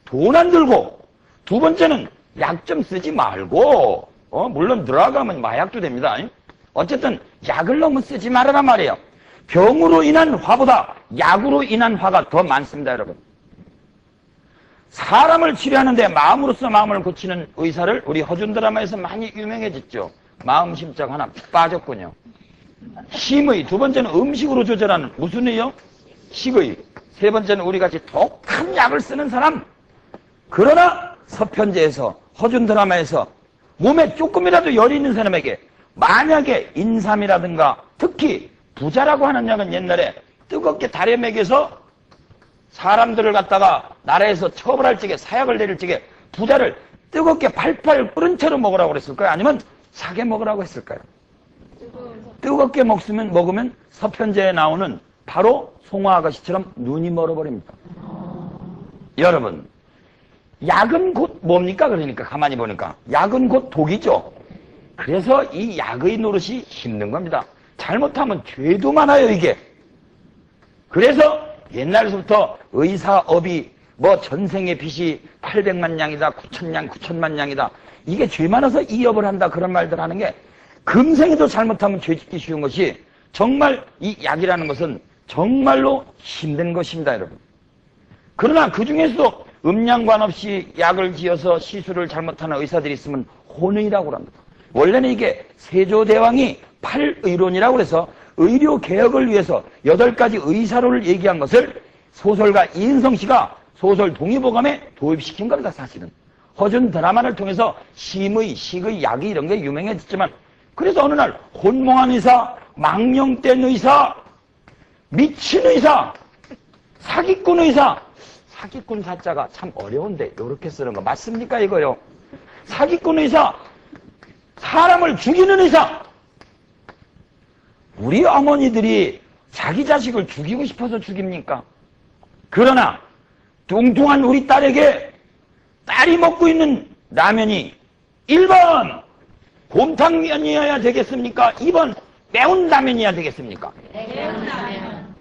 돈 안 들고, 두 번째는 약 좀 쓰지 말고, 물론 들어가면 마약도 됩니다. 어쨌든 약을 너무 쓰지 말아란 말이에요. 병으로 인한 화보다 약으로 인한 화가 더 많습니다, 여러분. 사람을 치료하는데 마음으로서 마음을 고치는 의사를 우리 허준 드라마에서 많이 유명해졌죠. 마음 심적 하나 빠졌군요. 심의, 두 번째는 음식으로 조절하는 무슨 의요? 식의. 세 번째는 우리같이 독한 약을 쓰는 사람. 그러나 서편제에서 허준 드라마에서 몸에 조금이라도 열이 있는 사람에게 만약에 인삼이라든가 특히 부자라고 하는 약은 옛날에 뜨겁게 달에 먹여서 사람들을 갖다가 나라에서 처벌할 적에 사약을 내릴 적에 부자를 뜨겁게 팔팔 끓은 채로 먹으라고 그랬을까요? 아니면 사게 먹으라고 했을까요? 뜨겁게 먹으면 서편제에 나오는 바로 송화 아가씨처럼 눈이 멀어버립니다. 여러분, 약은 곧 뭡니까? 그러니까 가만히 보니까 약은 곧 독이죠. 그래서 이 약의 노릇이 힘든 겁니다. 잘못하면 죄도 많아요, 이게. 그래서 옛날에서부터 의사업이 뭐 전생의 빚이 800만 양이다, 9천만 양이다. 이게 죄 많아서 이 업을 한다, 그런 말들 하는 게 금생에도 잘못하면 죄 짓기 쉬운 것이 정말 이 약이라는 것은 정말로 힘든 것입니다, 여러분. 그러나 그 중에서도 음양관 없이 약을 지어서 시술을 잘못하는 의사들이 있으면 혼의라고 합니다. 원래는 이게 세조대왕이 팔의론이라고 해서 의료 개혁을 위해서 8가지 의사로를 얘기한 것을 소설가 이인성 씨가 소설 동의보감에 도입시킨 겁니다, 사실은. 허준 드라마를 통해서 심의, 식의, 약이 이런 게 유명해졌지만 그래서 어느 날 혼몽한 의사, 망령된 의사, 미친 의사, 사기꾼 의사, 사기꾼 사자가 참 어려운데 이렇게 쓰는 거 맞습니까 이거요? 사기꾼 의사, 사람을 죽이는 의사. 우리 어머니들이 자기 자식을 죽이고 싶어서 죽입니까? 그러나 뚱뚱한 우리 딸에게 딸이 먹고 있는 라면이 1번 곰탕면이어야 되겠습니까? 2번 매운 라면이어야 되겠습니까? 매운 라면.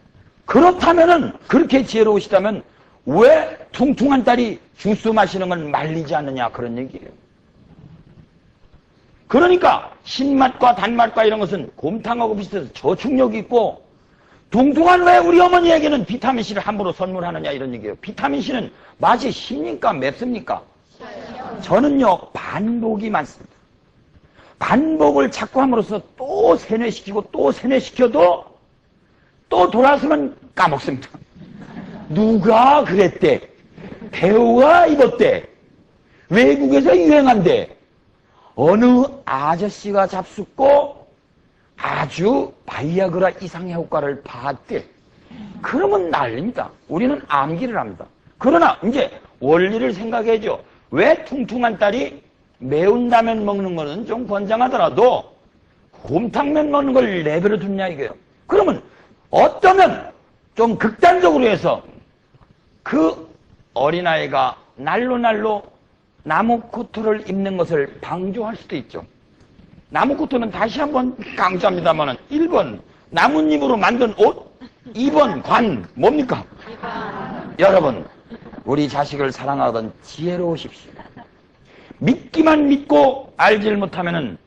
그렇다면은 그렇게 지혜로우시다면 왜 퉁퉁한 딸이 주스 마시는 건 말리지 않느냐 그런 얘기예요. 그러니까 신맛과 단맛과 이런 것은 곰탕하고 비슷해서 저축력이 있고 뚱뚱한 왜 우리 어머니에게는 비타민C를 함부로 선물하느냐 이런 얘기예요. 비타민C는 맛이 쉽니까 맵습니까? 저는요 반복이 많습니다. 반복을 자꾸 함으로써 또 세뇌시키고 또 세뇌시켜도 또 돌아서면 까먹습니다. 누가 그랬대? 배우가 입었대? 외국에서 유행한대? 어느 아저씨가 잡숫고 아주 바이아그라 이상의 효과를 봤대. 그러면 난립니다. 우리는 암기를 합니다. 그러나 이제 원리를 생각해야죠. 왜 퉁퉁한 딸이 매운 라면 먹는 거는 좀 권장하더라도 곰탕면 먹는 걸 내버려 뒀냐 이거예요. 그러면 어쩌면 좀 극단적으로 해서 그 어린아이가 날로 나무코트를 입는 것을 방조할 수도 있죠. 나무코트는 다시 한번 강조합니다만은 1번 나뭇잎으로 만든 옷, 2번 관 뭡니까? 여러분 우리 자식을 사랑하던 지혜로우십시오. 믿기만 믿고 알지를 못하면은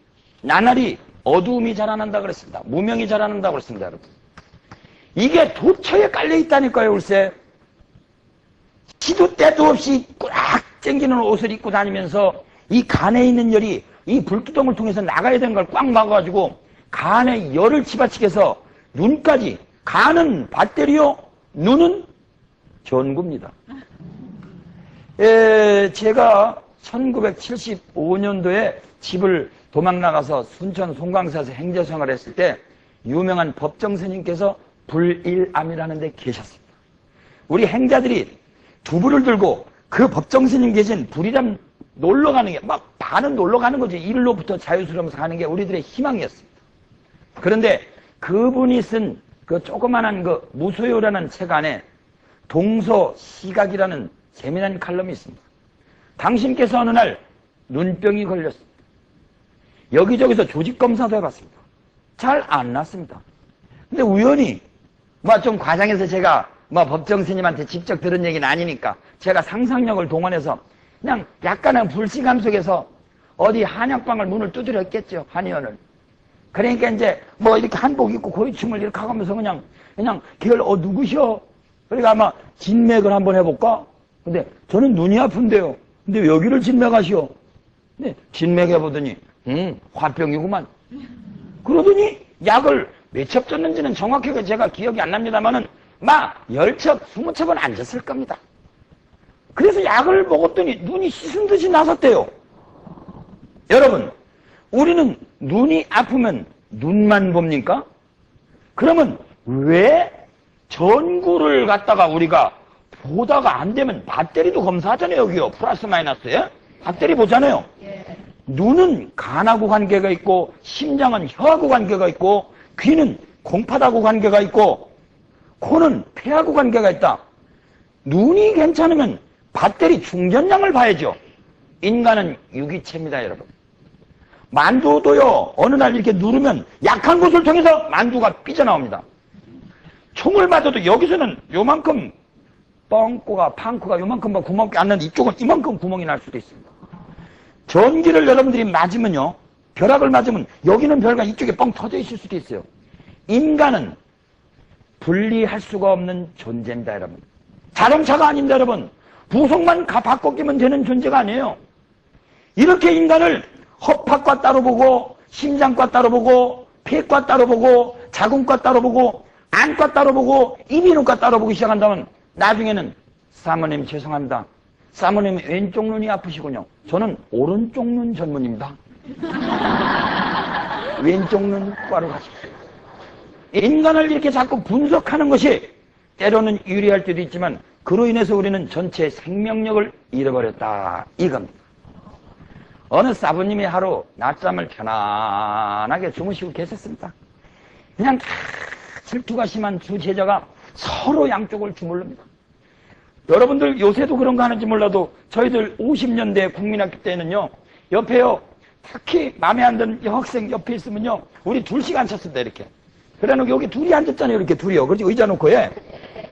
나날이 어두움이 자라난다 그랬습니다. 무명이 자라난다 그랬습니다, 여러분. 이게 도처에 깔려 있다니까요, 글쎄. 시도 때도 없이 꽉 쟁기는 옷을 입고 다니면서 이 간에 있는 열이 이 불기둥을 통해서 나가야 되는 걸 꽉 막아가지고 간에 열을 치받치게 해서 눈까지, 간은 배터리요, 눈은 전구입니다. 제가 1975년도에 집을 도망 나가서 순천 송광사에서 행정생활을 했을 때 유명한 법정 스님께서 불일암이라는 데 계셨습니다. 우리 행자들이 두부를 들고 그 법정 스님 계신 불일암 놀러 가는 게 막 반은 놀러 가는 거지. 일로부터 자유스러우면서 가는 게 우리들의 희망이었습니다. 그런데 그분이 쓴 그 조그만한 그 무소유라는 책 안에 동서 시각이라는 재미난 칼럼이 있습니다. 당신께서 어느 날 눈병이 걸렸습니다. 여기저기서 조직검사도 해봤습니다. 잘 안 났습니다. 근데 우연히 좀 과장해서 제가 뭐 법정 스님한테 직접 들은 얘기는 아니니까 제가 상상력을 동원해서 그냥 약간의 불신감 속에서 어디 한약방을 문을 두드렸겠죠. 한의원을. 그러니까 이제 뭐 이렇게 한복 입고 고위층을 이렇게 하면서 그냥 걔를 누구셔? 그러니까 아마 진맥을 한번 해볼까? 근데 저는 눈이 아픈데요. 근데 왜 여기를 진맥하시오? 근데 진맥 해보더니 화병이구만. 그러더니 약을 몇 첩 줬는지는 정확하게 제가 기억이 안 납니다만은 막 10첩, 20첩은 안 줬을 겁니다. 그래서 약을 먹었더니 눈이 씻은 듯이 나섰대요. 여러분, 우리는 눈이 아프면 눈만 봅니까? 그러면 왜 전구를 갖다가 우리가 보다가 안 되면 배터리도 검사하잖아요, 여기요. 플러스 마이너스에. 배터리 보잖아요. 눈은 간하고 관계가 있고, 심장은 혀하고 관계가 있고, 귀는 콩팥하고 관계가 있고, 코는 폐하고 관계가 있다. 눈이 괜찮으면 배터리 충전량을 봐야죠. 인간은 유기체입니다, 여러분. 만두도요, 어느 날 이렇게 누르면 약한 곳을 통해서 만두가 삐져나옵니다. 총을 맞아도 여기서는 요만큼 뻥코가, 팡코가 요만큼 구멍이 안 나는데 이쪽은 이만큼 구멍이 날 수도 있습니다. 전기를 여러분들이 맞으면요, 벼락을 맞으면 여기는 벼락, 이쪽에 뻥 터져 있을 수도 있어요. 인간은 분리할 수가 없는 존재입니다, 여러분. 자동차가 아닙니다, 여러분. 부속만 바꿔 끼면 되는 존재가 아니에요. 이렇게 인간을 허팍과 따로 보고, 심장과 따로 보고, 폐과 따로 보고, 자궁과 따로 보고, 안과 따로 보고, 이비인후과 따로 보기 시작한다면 나중에는 사모님 죄송합니다. 사모님 왼쪽 눈이 아프시군요. 저는 오른쪽 눈 전문입니다. 왼쪽 눈과로 가십시오. 인간을 이렇게 자꾸 분석하는 것이 때로는 유리할 때도 있지만 그로 인해서 우리는 전체 생명력을 잃어버렸다, 이겁니다. 어느 사부님이 하루 낮잠을 편안하게 주무시고 계셨습니다. 그냥 다 질투가 심한 두 제자가 서로 양쪽을 주물릅니다. 여러분들 요새도 그런 거 하는지 몰라도 저희들 50년대 국민학교 때는요, 옆에요, 특히 마음에 안 드는 여학생 옆에 있으면요, 우리 둘씩 앉혔습니다, 이렇게. 그래 놓고 여기 둘이 앉았잖아요, 이렇게 둘이요. 그렇지, 의자 놓고 해.